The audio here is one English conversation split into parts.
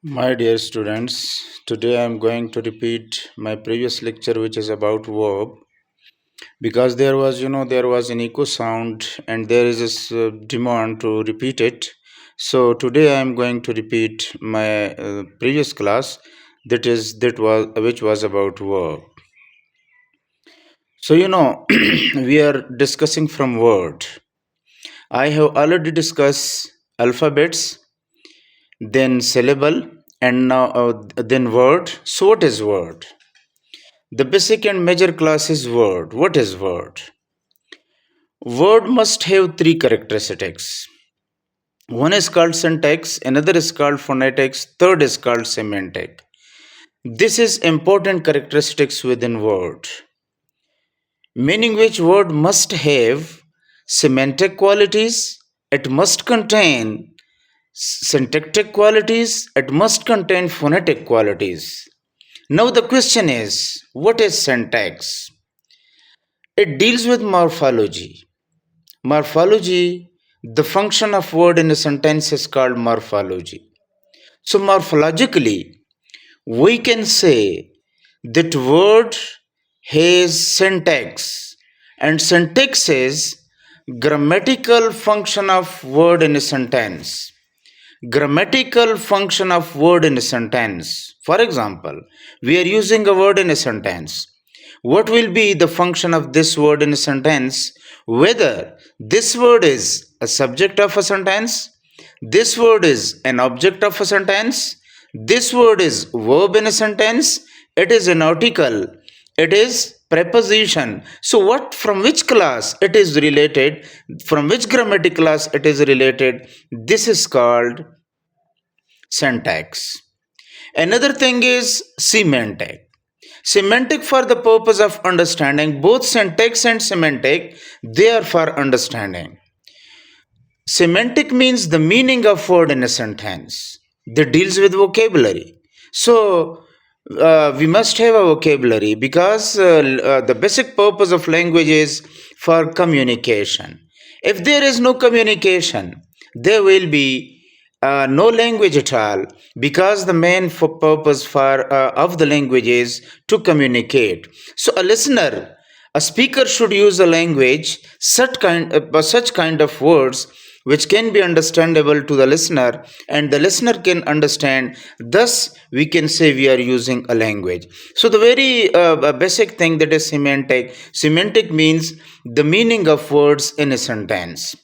My dear students, today I am going to repeat my previous lecture which is about verb because there was an echo sound and there is this demand to repeat it. So today I am going to repeat my previous class that was which was about verb. So we are discussing from word. I have already discussed alphabets, then syllable, and now then word. So what is word? The basic and major class is word. What is word? Word must have three characteristics. One is called syntax, another is called phonetics, third is called semantic. This is important characteristics within word, meaning which word must have semantic qualities, it must contain syntactic qualities, it must contain phonetic qualities. Now the question is, what is syntax? It deals with morphology. Morphology, the function of word in a sentence is called morphology. So morphologically, we can say that word has syntax, and syntax is grammatical function of word in a sentence. Grammatical function of word in a sentence. For example, we are using a word in a sentence. What will be the function of this word in a sentence? Whether this word is a subject of a sentence, this word is an object of a sentence, this word is verb in a sentence, it is an article, it is preposition. So what, from which class it is related, from which grammatical class it is related, this is called syntax. Another thing is semantic. Semantic, for the purpose of understanding, both syntax and semantic, they are for understanding. Semantic means the meaning of word in a sentence. That deals with vocabulary. So we must have a vocabulary because the basic purpose of language is for communication. If there is no communication, there will be no language at all because the main purpose for of the language is to communicate. So a listener, a speaker should use a language such kind of words which can be understandable to the listener and the listener can understand. Thus we can say we are using a language. So the very basic thing, that is semantic. Semantic means the meaning of words in a sentence.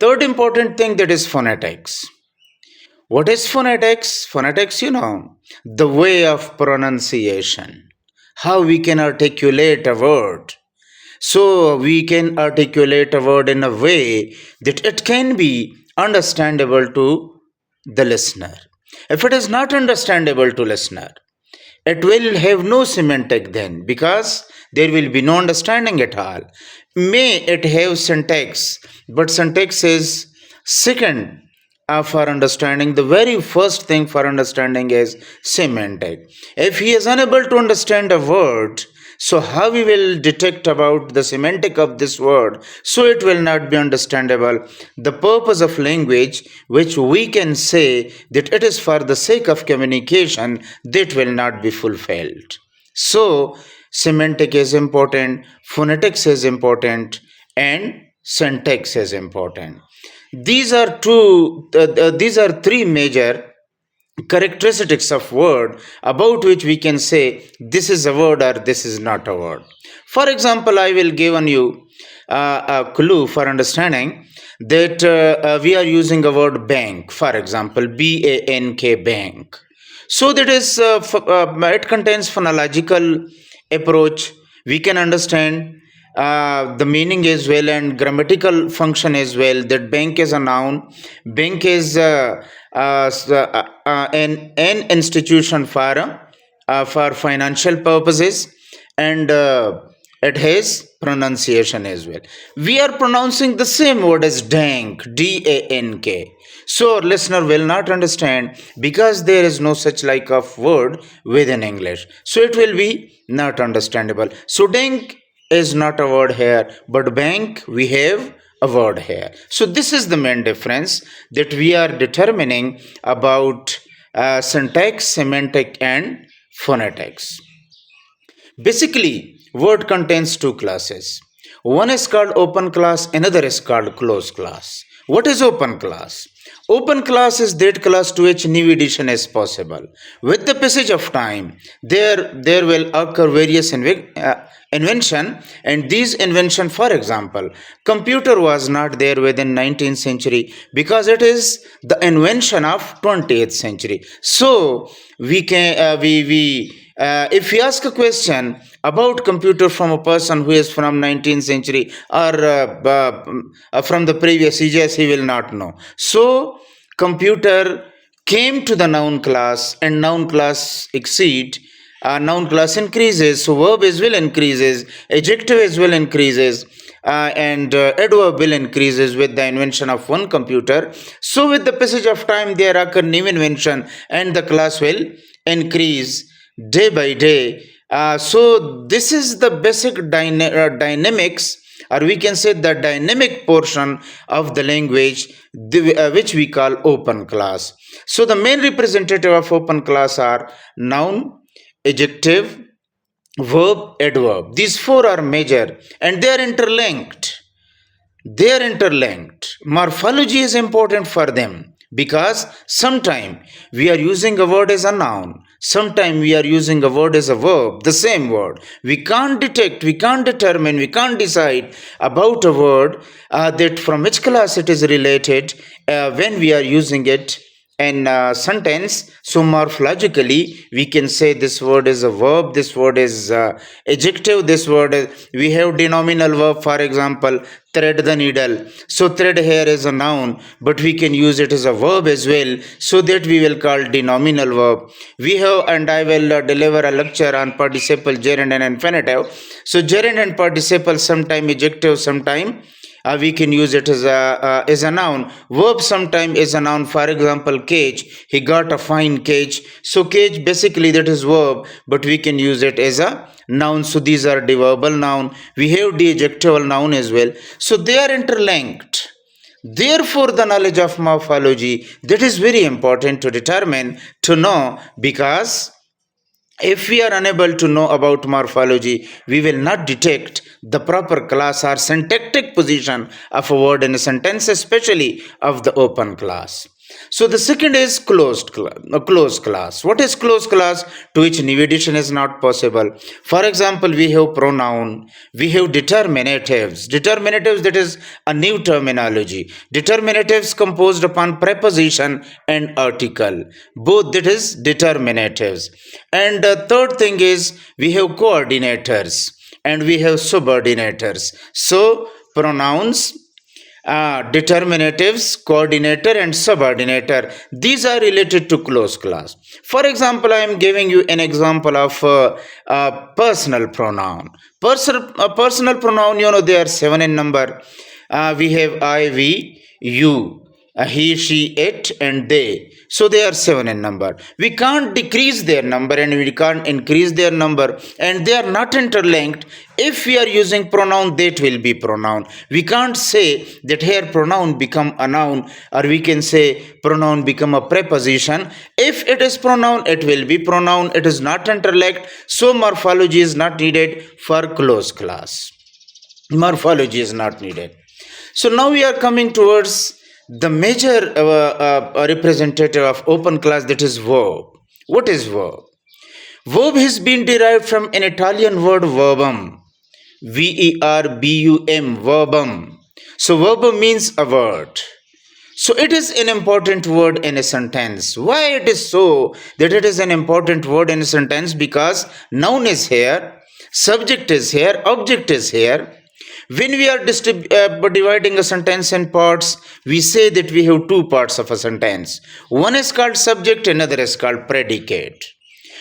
Third important thing, that is phonetics. What is phonetics? Phonetics, the way of pronunciation, how we can articulate a word. So we can articulate a word in a way that it can be understandable to the listener. If it is not understandable to listener, it will have no semantic then because there will be no understanding at all. May it have syntax, but syntax is second for understanding. The very first thing for understanding is semantic. If he is unable to understand a word, so how we will detect about the semantic of this word? So it will not be understandable. The purpose of language, which we can say that it is for the sake of communication, that will not be fulfilled. So semantic is important, phonetics is important, and syntax is important. These are three major characteristics of word about which we can say this is a word or this is not a word. For example, I will give on you a clue for understanding that we are using a word bank. For example, bank, bank. So that is it contains phonological approach. We can understand the meaning as well and grammatical function as well. That bank is a noun. Bank is an institution for financial purposes, and it has pronunciation as well. We are pronouncing the same word as dank, dank. So listener will not understand because there is no such like of word within English. So it will be not understandable. So dank is not a word here, but bank we have a word here. So this is the main difference that we are determining about syntax, semantic, and phonetics. Basically, word contains two classes. One is called open class, another is called closed class. What is open class? Open class is that class to which new addition is possible. With the passage of time, there will occur various invention, and these invention, for example, computer was not there within 19th century because it is the invention of 20th century. So we can we if we ask a question about computer from a person who is from 19th century or from the previous ages, he will not know. So computer came to the noun class, and noun class exceed, noun class increases, so verb as well increases, adjective as well increases, and adverb will increases with the invention of one computer. So with the passage of time there occur new invention, and the class will increase day by day. So this is the basic dynamics, or we can say the dynamic portion of the language, which we call open class. So the main representative of open class are noun, adjective, verb, adverb. These four are major, and they are interlinked. They are interlinked. Morphology is important for them because sometime we are using a word as a noun, sometime we are using a word as a verb, the same word. We can't detect, we can't determine, we can't decide about a word that from which class it is related when we are using it in a sentence. So morphologically we can say this word is a verb, this word is adjective, this word is, we have denominal verb, for example, thread the needle. So thread here is a noun, but we can use it as a verb as well, so that we will call denominal verb. We have, and I will deliver a lecture on participle, gerund and infinitive. So gerund and participle, sometime adjective, sometime we can use it as a noun. Verb sometime is a noun. For example, cage, he got a fine cage. So cage basically that is verb, but we can use it as a noun. So these are the verbal noun. We have the adjectival noun as well. So they are interlinked. Therefore, the knowledge of morphology, that is very important to determine, to know, because if we are unable to know about morphology, we will not detect the proper class or syntactic position of a word in a sentence, especially of the open class. So the second is closed class. What is closed class? To which new addition is not possible. For example, we have pronoun, we have determinatives. Determinatives, that is a new terminology. Determinatives composed upon preposition and article. Both, that is determinatives. And the third thing is we have coordinators and we have subordinators. So pronouns, determinatives, coordinator, and subordinator, these are related to closed class. For example, I am giving you an example of personal pronoun. Personal pronoun, they are seven in number. We have I, we, you, he, she, it, and they. So they are seven in number. We can't decrease their number and we can't increase their number, and they are not interlinked. If we are using pronoun, that will be pronoun. We can't say that here pronoun become a noun, or we can say pronoun become a preposition. If it is pronoun, it will be pronoun. It is not interlinked. So morphology is not needed for closed class. Morphology is not needed. So now we are coming towards the major representative of open class, that is verb. What is verb? Verb has been derived from an Italian word verbum. verbum, verbum. So verbum means a word. So it is an important word in a sentence. Why it is so that it is an important word in a sentence? Because noun is here, subject is here, object is here. When we are dividing a sentence in parts, we say that we have two parts of a sentence. One is called subject, another is called predicate.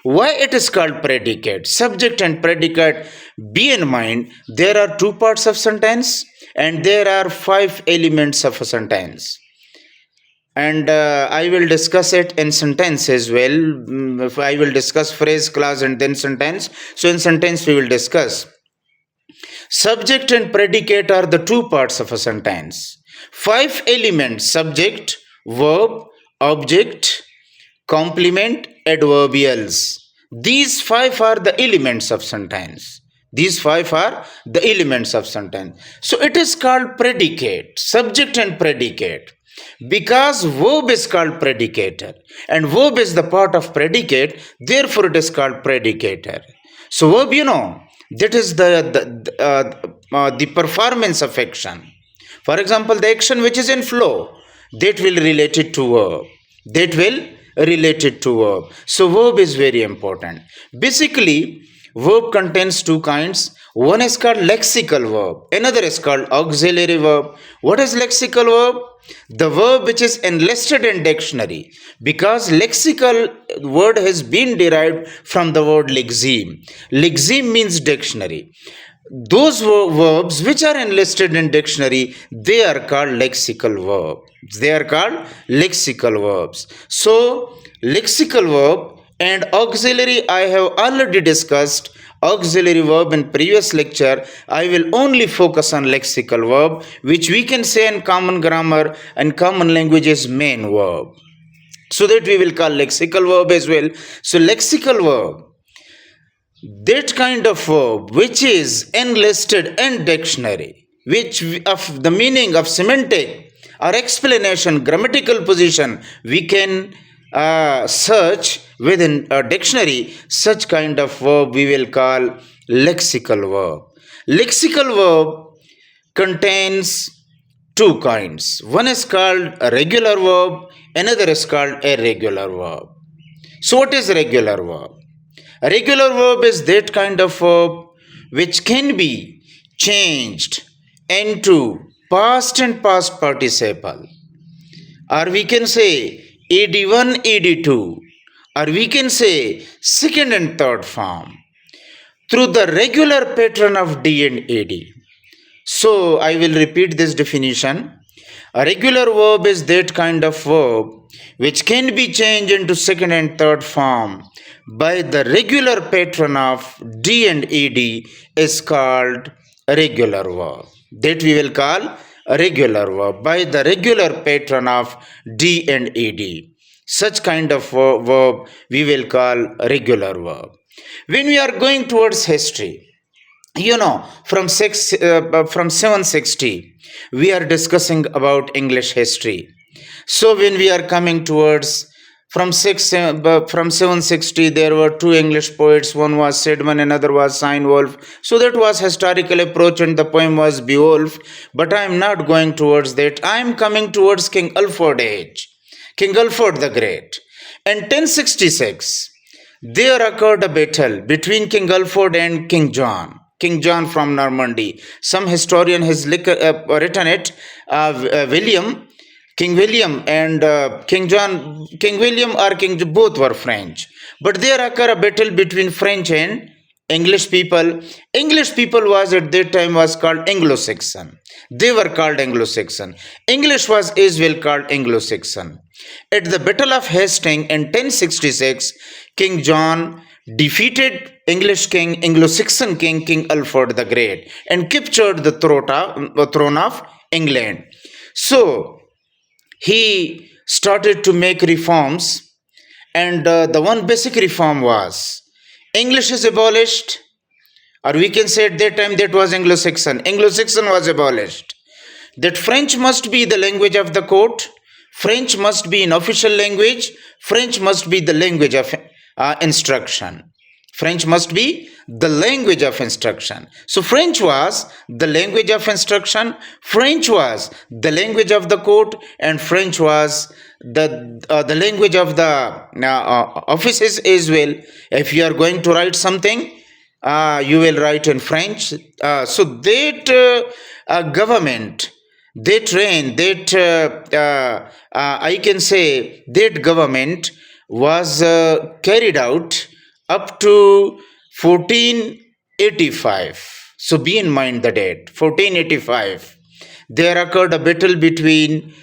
Why it is called predicate? Subject and predicate, be in mind, there are two parts of sentence and there are five elements of a sentence. And I will discuss it in sentence as well. I will discuss phrase, clause, and then sentence. So in sentence we will discuss. Subject and predicate are the two parts of a sentence. Five elements: subject, verb, object, complement, adverbials. These five are the elements of sentence. These five are the elements of sentence. So it is called predicate, subject and predicate. Because verb is called predicator and verb is the part of predicate, therefore it is called predicator. So verb, that is the performance of action. For example, the action which is in flow, that will relate it to verb. That will relate it to verb. So verb is very important. Basically, verb contains two kinds. One is called lexical verb, another is called auxiliary verb. What is lexical verb? The verb which is enlisted in dictionary, because lexical word has been derived from the word lexeme. Lexeme means dictionary. Those verbs which are enlisted in dictionary, they are called lexical verbs. They are called lexical verbs. So lexical verb and auxiliary I have already discussed. Auxiliary verb in previous lecture. I will only focus on lexical verb, which we can say in common grammar and common language is main verb. So that we will call lexical verb as well. So lexical verb, that kind of verb which is enlisted in dictionary, which of the meaning of semantic or explanation, grammatical position, we can search within a dictionary, such kind of verb we will call lexical verb. Lexical verb contains two kinds. One is called a regular verb, another is called irregular verb. So what is regular verb? A regular verb is that kind of verb which can be changed into past and past participle, or we can say AD1, AD2, or we can say second and third form through the regular pattern of D and AD. So I will repeat this definition. A regular verb is that kind of verb which can be changed into second and third form by the regular pattern of D and AD is called a regular verb. That we will call a regular verb by the regular pattern of D and AD. Such kind of verb we will call a regular verb. When we are going towards history, from 760 we are discussing about English history. So when we are coming towards from 760, there were two English poets. One was Sedman, another was Steinwolf. So that was historical approach, and the poem was Beowulf. But I am not going towards that. I am coming towards King Alfred age, King Alfred the Great. In 1066, there occurred a battle between King Alfred and King John. King John from Normandy. Some historian has written it. King William and King John, King William or King both were French. But there occurred a battle between French and English people. English people was at that time was called Anglo-Saxon. They were called Anglo-Saxon. English was as well called Anglo-Saxon. At the Battle of Hastings in 1066, King John defeated English king, Anglo-Saxon king, King Alfred the Great, and captured the throne of England. So he started to make reforms, and the one basic reform was English is abolished, or we can say at that time that was Anglo-Saxon. Anglo-Saxon was abolished. That French must be the language of the court. French must be an official language. French must be the language of instruction. French must be the language of instruction. So French was the language of instruction, French was the language of the court, and French was the language of the offices as well. If you are going to write something, you will write in French. So that government, that reign, that I can say that government was carried out up to 1485. So be in mind the date, 1485. There occurred a battle between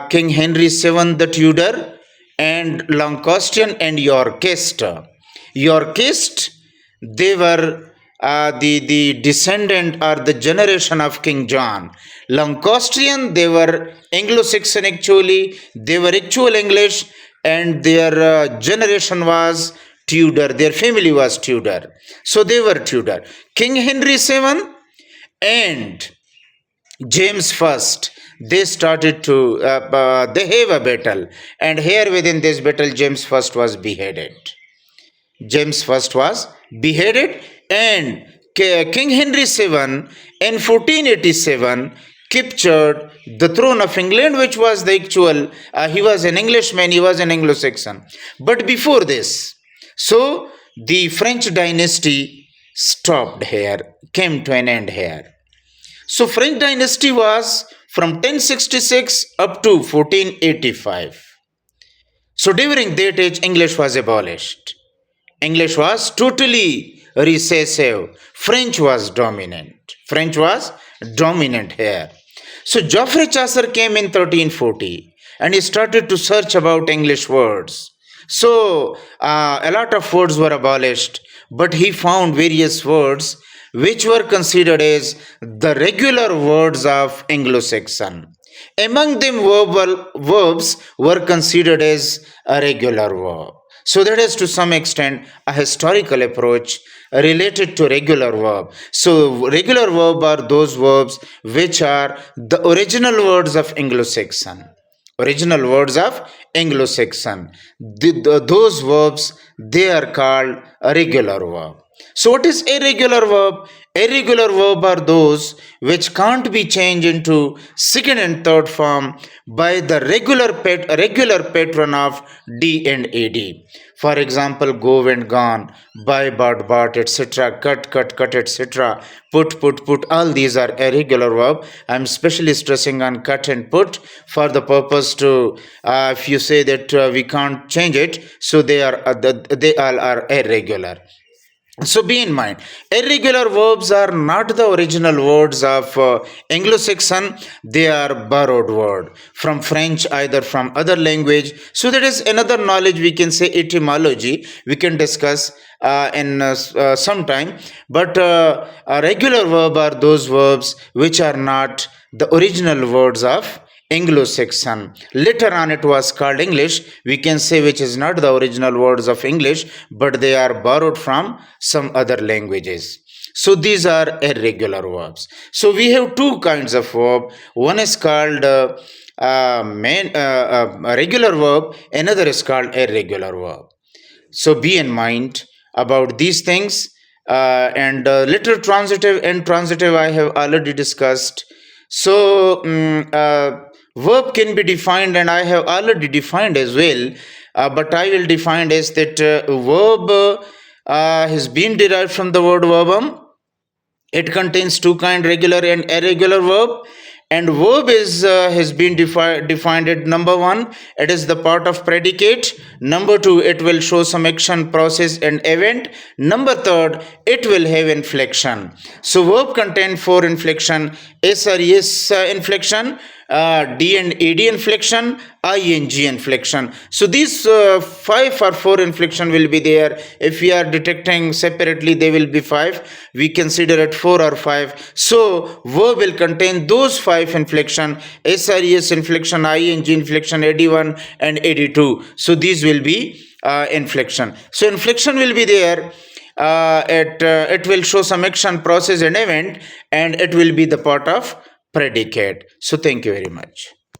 King Henry VII the Tudor and Lancastrian and Yorkist. Yorkist, they were the descendant or the generation of King John. Lancastrian, they were Anglo-Saxon actually. They were actual English. and their generation was Tudor, their family was Tudor. So they were Tudor. King Henry VII and James first, they started to they have a battle, and here within this battle, James first was beheaded. James first was beheaded, and King Henry VII in 1487 captured the throne of England, which was the actual. He was an Englishman. He was an Anglo-Saxon. But before this, so the French dynasty stopped here, came to an end here. So French dynasty was from 1066 up to 1485. So during that age, English was abolished. English was totally recessive. French was dominant. French was dominant here. So Geoffrey Chaucer came in 1340 and he started to search about English words. So a lot of words were abolished, but he found various words which were considered as the regular words of Anglo-Saxon. Among them, verbs were considered as a regular verb. So that is to some extent a historical approach related to regular verb. So regular verb are those verbs which are the original words of Anglo-Saxon. Original words of Anglo-Saxon. Those verbs, they are called a regular verb. So what is irregular verb? Irregular verb are those which can't be changed into second and third form by the regular pattern of D and AD. For example, go and gone, buy, bought, etc., cut, etc., put. All these are irregular verb. I'm specially stressing on cut and put for the purpose to, if you say that we can't change it, so they all are irregular. So be in mind, irregular verbs are not the original words of Anglo-Saxon. They are borrowed word from French, either from other language. So that is another knowledge, we can say etymology. We can discuss in some time. But a regular verb are those verbs which are not the original words of Anglo-Saxon. Later on it was called English, we can say, which is not the original words of English, but they are borrowed from some other languages. So these are irregular verbs. So we have two kinds of verb. One is called regular verb, another is called irregular verb. So be in mind about these things. And later transitive and transitive I have already discussed. So verb can be defined, and I have already defined as well, but I will define as that verb has been derived from the word verbum. It contains two kind, regular and irregular verb. And verb is has been defined at number one, it is the part of predicate. Number two, it will show some action, process, and event. Number third, it will have inflection. So verb contain four inflection: S or yes inflection, D and AD inflection, ING inflection. So these five or four inflection will be there. If we are detecting separately, they will be five. We consider it four or five. So verb will contain those five inflection: SRES inflection, ING inflection, AD1 and AD2. So these will be inflection. So inflection will be there. It will show some action, process, and event, and it will be the part of predicate. So thank you very much.